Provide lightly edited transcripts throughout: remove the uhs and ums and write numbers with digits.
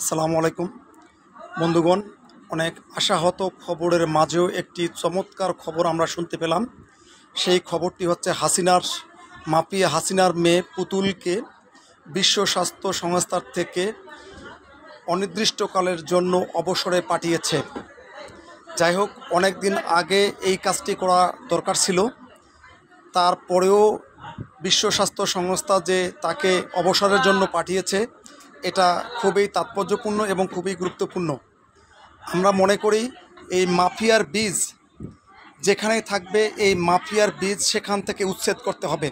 আসসালামু আলাইকুম বন্ধুগণ। অনেক আশাহত খবরের মাঝেও একটি চমৎকার খবর আমরা শুনতে পেলাম। সেই খবরটি হচ্ছে মাফিয়া হাসিনার মেয়ে পুতুলকে বিশ্ব স্বাস্থ্য সংস্থার থেকে অনির্দিষ্টকালের জন্য অবসরে পাঠিয়েছে। যাই হোক, অনেক দিন আগে এই কাজটি করা দরকার ছিল, তারপরেও বিশ্ব স্বাস্থ্য সংস্থা যে তাকে অবসরের জন্য পাঠিয়েছে, এটা খুবই তাৎপর্যপূর্ণ এবং খুবই গুরুত্বপূর্ণ। আমরা মনে করি এই মাফিয়ার বীজ যেখানেই থাকবে, এই মাফিয়ার বীজ সেখান থেকে উচ্ছেদ করতে হবে।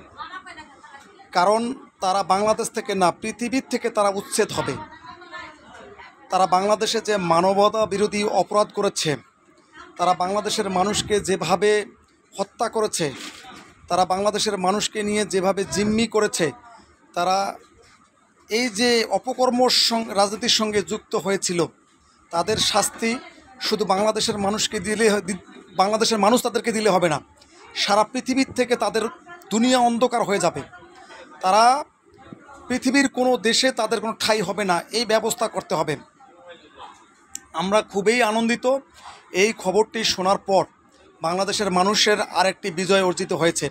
কারণ তারা বাংলাদেশ থেকে না, পৃথিবীর থেকে তারা উচ্ছেদ হবে। তারা বাংলাদেশে যে মানবতা বিরোধী অপরাধ করেছে, তারা বাংলাদেশের মানুষকে যেভাবে হত্যা করেছে, তারা বাংলাদেশের মানুষকে নিয়ে যেভাবে জিম্মি করেছে, তারা এই যে অপকর্ম রাজনীতির সঙ্গে যুক্ত হয়েছিল, তাদের শাস্তি শুধু বাংলাদেশের বাংলাদেশের মানুষ তাদেরকে দিলে হবে না, সারা পৃথিবীর থেকে তাদের দুনিয়া অন্ধকার হয়ে যাবে। তারা পৃথিবীর কোনো দেশে তাদের কোনো ঠাঁই হবে না, এই ব্যবস্থা করতে হবে। আমরা খুবই আনন্দিত এই খবরটি শোনার পর। বাংলাদেশের মানুষের আরেকটি বিজয় অর্জিত হয়েছে।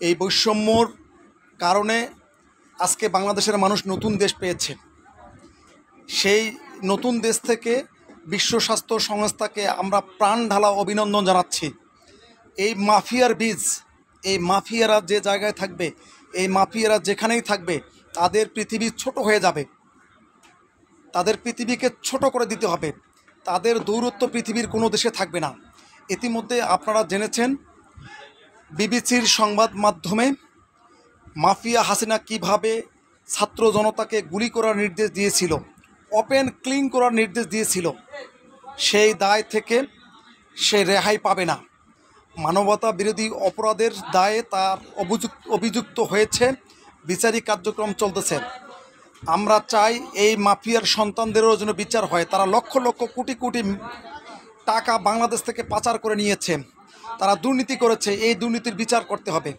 এই বৈষম্যর কারণে আজকে বাংলাদেশের মানুষ নতুন দেশ পেয়েছে। সেই নতুন দেশ থেকে বিশ্ব স্বাস্থ্য সংস্থাকে আমরা প্রাণ ঢালা অভিনন্দন জানাচ্ছি। এই মাফিয়ার বীজ, এই মাফিয়ারা যে জায়গায় থাকবে, এই মাফিয়ারা যেখানেই থাকবে, তাদের পৃথিবী ছোট হয়ে যাবে। তাদের পৃথিবীকে ছোট করে দিতে হবে। তাদের দৌরত্ব পৃথিবীর কোনো দেশে থাকবে না। ইতিমধ্যে আপনারা জেনেছেন বিবিসির সংবাদ মাধ্যমে মাফিয়া হাসিনা কিভাবে ছাত্র জনতাকে গুলি করার নির্দেশ দিয়েছিল, ওপেন ক্লিন করার নির্দেশ দিয়েছিল। সেই দায় থেকে সে রেহাই পাবে না। মানবতা বিরোধী অপরাধের দায়ে তার অভিযুক্ত হয়েছে, বিচারিক কার্যক্রম চলতেছে। আমরা চাই এই মাফিয়ার সন্তানদেরও যেন বিচার হয়। তারা লক্ষ লক্ষ কোটি কোটি টাকা বাংলাদেশ থেকে পাচার করে নিয়েছে, তারা দুর্নীতি করেছে, এই দুর্নীতির বিচার করতে হবে।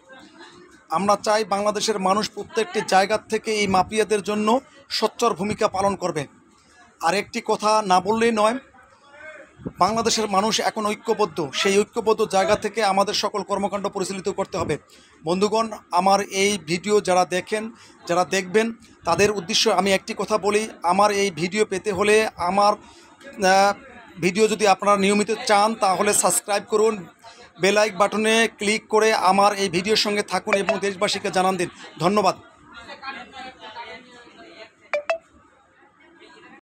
আমরা চাই বাংলাদেশের মানুষ প্রত্যেকটি জায়গার থেকে এই মাফিয়াদের জন্য সোচ্চার ভূমিকা পালন করবে। আর একটি কথা না বললেই নয়, বাংলাদেশের মানুষ এখন ঐক্যবদ্ধ। সেই ঐক্যবদ্ধ জায়গা থেকে আমাদের সকল কর্মকাণ্ড পরিচালিত করতে হবে। বন্ধুগণ, আমার এই ভিডিও যারা দেখবেন, তাদের উদ্দেশ্য আমি একটি কথা বলি। আমার এই ভিডিও পেতে হলে, আমার ভিডিও যদি আপনারা নিয়মিত চান, তাহলে সাবস্ক্রাইব করুন, বেল আইকন বাটনে ক্লিক করে আমার এই ভিডিওর সঙ্গে থাকুন এবং দেশবাসীকে জানান দিন। ধন্যবাদ।